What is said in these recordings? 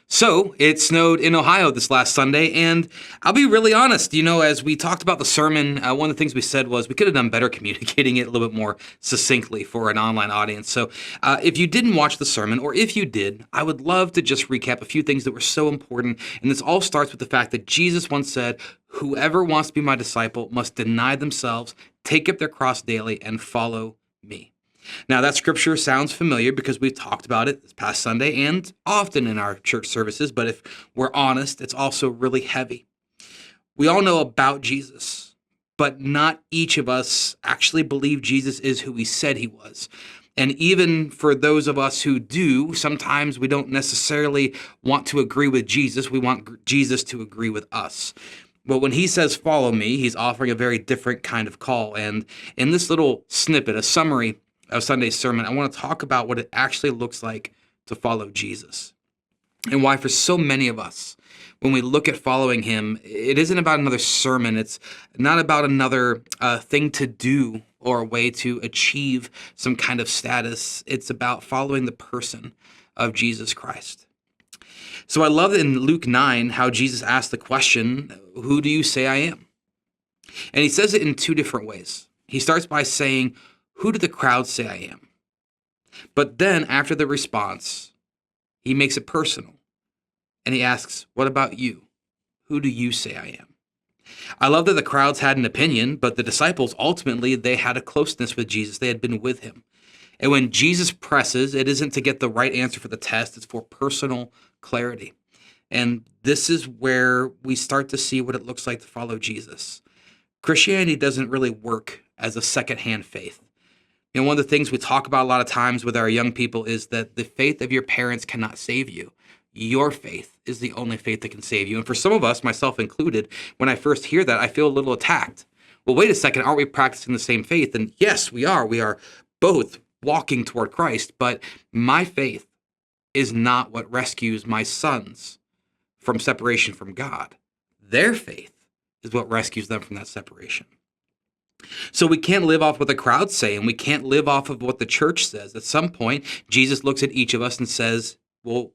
So it snowed in Ohio this last Sunday, and I'll be really honest. As we talked about the sermon, one of the things we said was we could have done better communicating it a little bit more succinctly for an online audience. So if you didn't watch the sermon, or if you did, I would love to just recap a few things that were so important. And this all starts with the fact that Jesus once said, "Whoever wants to be my disciple must deny themselves, take up their cross daily, and follow me." Now, that scripture sounds familiar because we've talked about it this past Sunday and often in our church services, but if we're honest, it's also really heavy. We all know about Jesus, but not each of us actually believe Jesus is who he said he was. And even for those of us who do, sometimes we don't necessarily want to agree with Jesus. We want Jesus to agree with us. But when he says, "Follow me," he's offering a very different kind of call. And in this little snippet, a summary of Sunday's sermon, I want to talk about what it actually looks like to follow Jesus and why for so many of us, when we look at following him, it isn't about another sermon. It's not about another thing to do or a way to achieve some kind of status. It's about following the person of Jesus Christ. So I love in Luke 9 how Jesus asked the question, "Who do you say I am?" And he says it in two different ways. He starts by saying, "Who do the crowd say I am?" But then after the response, he makes it personal. And he asks, "What about you? Who do you say I am?" I love that the crowds had an opinion, but the disciples, ultimately, they had a closeness with Jesus. They had been with him. And when Jesus presses, it isn't to get the right answer for the test. It's for personal clarity. And this is where we start to see what it looks like to follow Jesus. Christianity doesn't really work as a secondhand faith. One of the things we talk about a lot of times with our young people is that the faith of your parents cannot save you. Your faith is the only faith that can save you. And for some of us, myself included, when I first hear that, I feel a little attacked. Well, wait a second, aren't we practicing the same faith? And yes, we are. We are both walking toward Christ, but my faith is not what rescues my sons from separation from God. Their faith is what rescues them from that separation. So we can't live off what the crowds say, and we can't live off of what the church says. At some point, Jesus looks at each of us and says, "Well,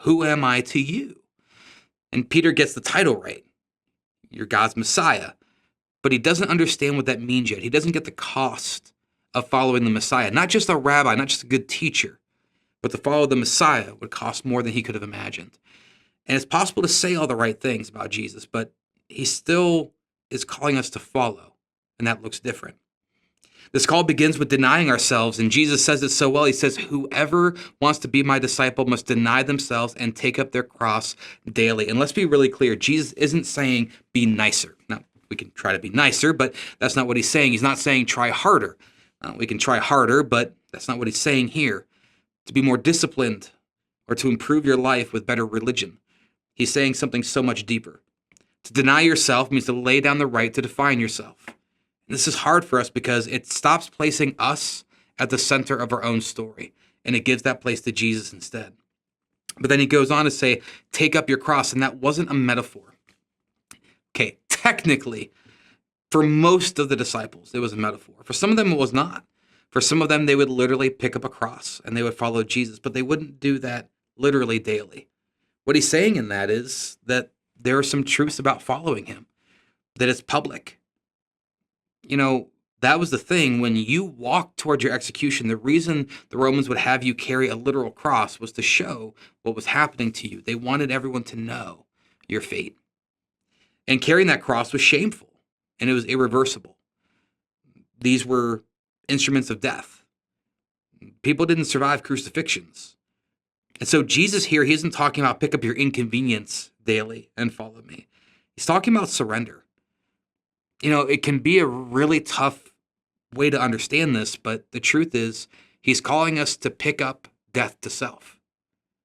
who am I to you?" And Peter gets the title right. You're God's Messiah. But he doesn't understand what that means yet. He doesn't get the cost of following the Messiah. Not just a rabbi, not just a good teacher, but to follow the Messiah would cost more than he could have imagined. And it's possible to say all the right things about Jesus, but he still is calling us to follow. And that looks different. This call begins with denying ourselves, and Jesus says it so well. He says, "Whoever wants to be my disciple must deny themselves and take up their cross daily." And let's be really clear. Jesus isn't saying be nicer. Now, we can try to be nicer, but that's not what he's saying. He's not saying try harder. We can try harder, but that's not what he's saying here. To be more disciplined or to improve your life with better religion. He's saying something so much deeper. To deny yourself means to lay down the right to define yourself. This is hard for us because it stops placing us at the center of our own story, and it gives that place to Jesus instead. But then he goes on to say, "Take up your cross," and that wasn't a metaphor. Okay, technically, for most of the disciples, it was a metaphor. For some of them, it was not. For some of them, they would literally pick up a cross and they would follow Jesus, but they wouldn't do that literally daily. What he's saying in that is that there are some truths about following him, that it's public. That was the thing. When you walked toward your execution, the reason the Romans would have you carry a literal cross was to show what was happening to you. They wanted everyone to know your fate. And carrying that cross was shameful, and it was irreversible. These were instruments of death. People didn't survive crucifixions. And so Jesus here, he isn't talking about pick up your inconvenience daily and follow me. He's talking about surrender. It can be a really tough way to understand this, but the truth is he's calling us to pick up death to self.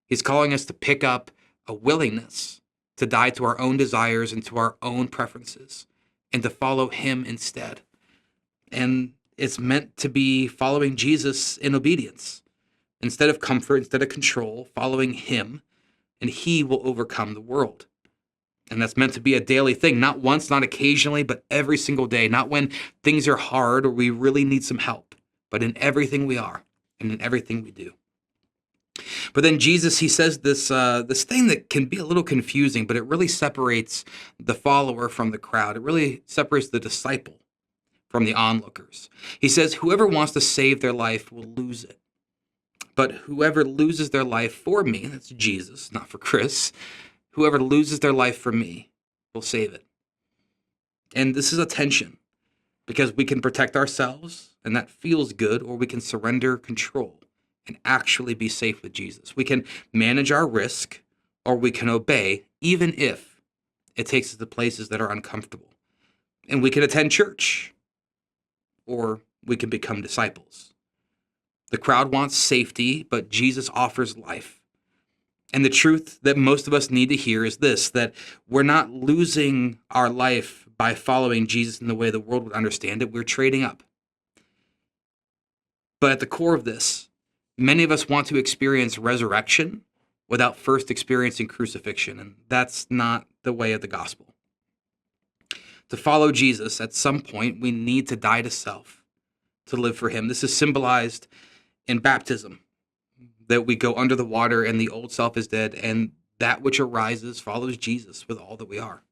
He's calling us to pick up a willingness to die to our own desires and to our own preferences and to follow him instead. And it's meant to be following Jesus in obedience. Instead of comfort, instead of control, following him, and he will overcome the world. And that's meant to be a daily thing, not once, not occasionally, but every single day. Not when things are hard or we really need some help, but in everything we are and in everything we do. But then Jesus, he says this thing that can be a little confusing, but it really separates the follower from the crowd. It really separates the disciple from the onlookers. He says, whoever wants to save their life will lose it. But whoever loses their life for me, that's Jesus, not for Chris, whoever loses their life for me will save it. And this is a tension because we can protect ourselves and that feels good, or we can surrender control and actually be safe with Jesus. We can manage our risk, or we can obey, even if it takes us to places that are uncomfortable. And we can attend church, or we can become disciples. The crowd wants safety, but Jesus offers life. And the truth that most of us need to hear is this, that we're not losing our life by following Jesus in the way the world would understand it. We're trading up. But at the core of this, many of us want to experience resurrection without first experiencing crucifixion, and that's not the way of the gospel. To follow Jesus, at some point, we need to die to self to live for him. This is symbolized in baptism, that we go under the water and the old self is dead, and that which arises follows Jesus with all that we are.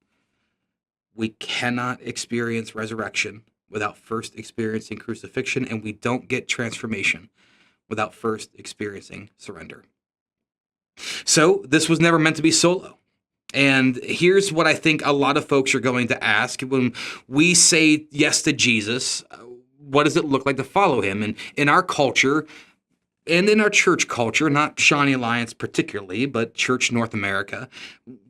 We cannot experience resurrection without first experiencing crucifixion, and we don't get transformation without first experiencing surrender. So this was never meant to be solo. And here's what I think a lot of folks are going to ask when we say yes to Jesus. What does it look like to follow him? And in our culture, and in our church culture, not Shawnee Alliance particularly, but Church North America,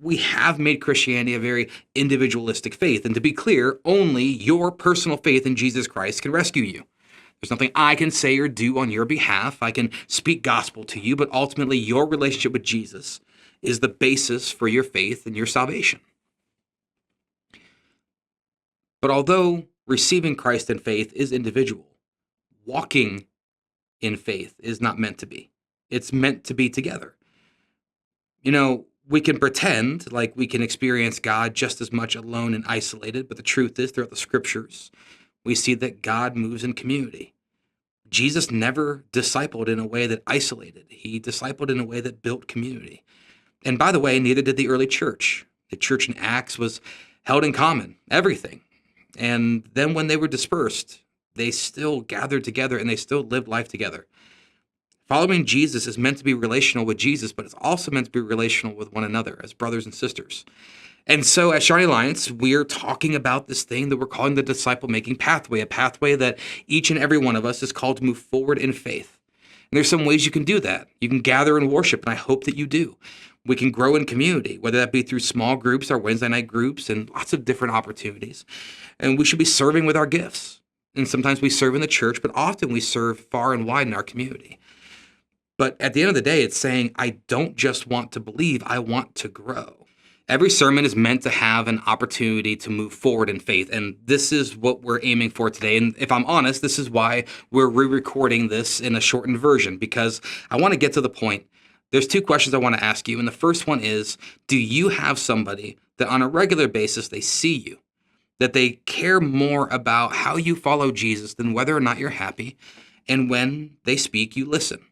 we have made Christianity a very individualistic faith. And to be clear, only your personal faith in Jesus Christ can rescue you. There's nothing I can say or do on your behalf. I can speak gospel to you, but ultimately your relationship with Jesus is the basis for your faith and your salvation. But although receiving Christ in faith is individual, walking in faith is not meant to be. It's meant to be together. You know, we can pretend like we can experience God just as much alone and isolated, but the truth is, throughout the scriptures, we see that God moves in community. Jesus never discipled in a way that isolated. He discipled in a way that built community. And by the way, neither did the early church. The church in Acts was held in common, everything. And then when they were dispersed, they still gathered together and they still lived life together. Following Jesus is meant to be relational with Jesus, but it's also meant to be relational with one another as brothers and sisters. And so at Shawnee Alliance, we're talking about this thing that we're calling the disciple-making pathway, a pathway that each and every one of us is called to move forward in faith. And there's some ways you can do that. You can gather and worship, and I hope that you do. We can grow in community, whether that be through small groups or Wednesday night groups and lots of different opportunities. And we should be serving with our gifts. And sometimes we serve in the church, but often we serve far and wide in our community. But at the end of the day, it's saying, I don't just want to believe, I want to grow. Every sermon is meant to have an opportunity to move forward in faith, and this is what we're aiming for today. And if I'm honest, this is why we're re-recording this in a shortened version, because I want to get to the point. There's two questions I want to ask you, and the first one is, do you have somebody that on a regular basis they see you, that they care more about how you follow Jesus than whether or not you're happy, and when they speak, you listen?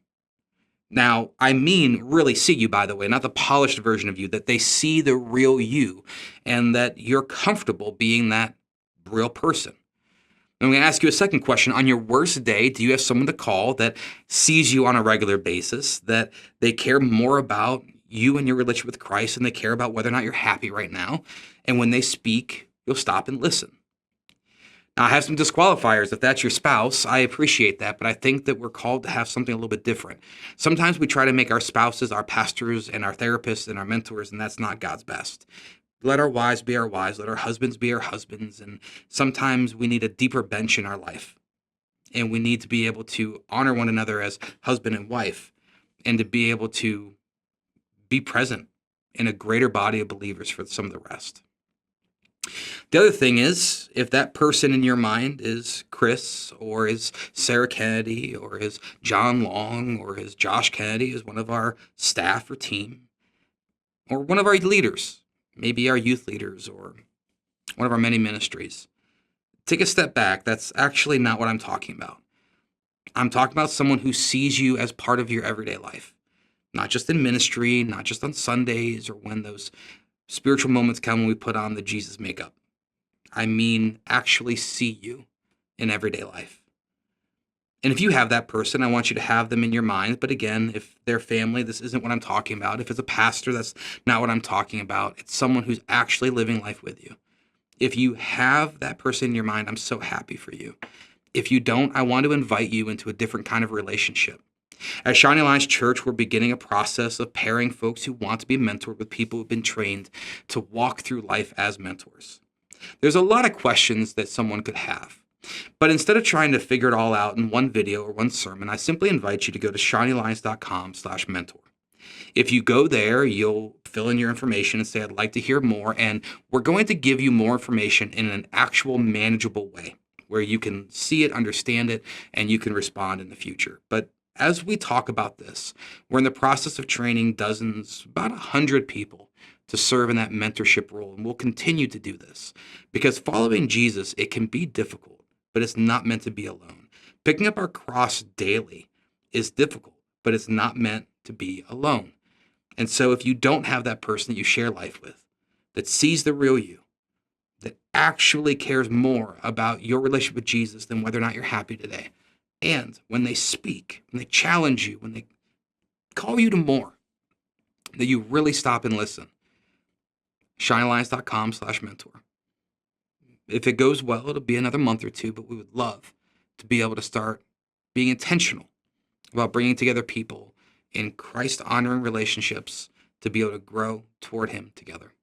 Now, I mean really see you, by the way, not the polished version of you, that they see the real you and that you're comfortable being that real person. I'm going to ask you a second question. On your worst day, do you have someone to call that sees you on a regular basis, that they care more about you and your relationship with Christ and they care about whether or not you're happy right now? And when they speak, you'll stop and listen. Now, I have some disqualifiers. If that's your spouse, I appreciate that, but I think that we're called to have something a little bit different. Sometimes we try to make our spouses our pastors and our therapists and our mentors, and that's not God's best. Let our wives be our wives. Let our husbands be our husbands. And sometimes we need a deeper bench in our life, and we need to be able to honor one another as husband and wife, and to be able to be present in a greater body of believers for some of the rest. The other thing is, if that person in your mind is Chris or is Sarah Kennedy or is John Long or is Josh Kennedy, is one of our staff or team, or one of our leaders, maybe our youth leaders or one of our many ministries, take a step back. That's actually not what I'm talking about. I'm talking about someone who sees you as part of your everyday life. not just in ministry, not just on Sundays or when those spiritual moments come when we put on the Jesus makeup. I mean, actually see you in everyday life. And if you have that person, I want you to have them in your mind. But again, if they're family, this isn't what I'm talking about. If it's a pastor, that's not what I'm talking about. It's someone who's actually living life with you. If you have that person in your mind, I'm so happy for you. If you don't, I want to invite you into a different kind of relationship. At Shawnee Alliance Church, we're beginning a process of pairing folks who want to be mentored with people who've been trained to walk through life as mentors. There's a lot of questions that someone could have. But instead of trying to figure it all out in one video or one sermon, I simply invite you to go to shawneealliance.com/mentor. If you go there, you'll fill in your information and say, I'd like to hear more. And we're going to give you more information in an actual manageable way where you can see it, understand it, and you can respond in the future. But as we talk about this, we're in the process of training dozens, about 100 people to serve in that mentorship role. And we'll continue to do this because following Jesus, it can be difficult, but it's not meant to be alone. Picking up our cross daily is difficult, but it's not meant to be alone. And so if you don't have that person that you share life with, that sees the real you, that actually cares more about your relationship with Jesus than whether or not you're happy today, and when they speak, when they challenge you, when they call you to more, that you really stop and listen, shinealliance.com/mentor. If it goes well, it'll be another month or two, but we would love to be able to start being intentional about bringing together people in Christ-honoring relationships to be able to grow toward Him together.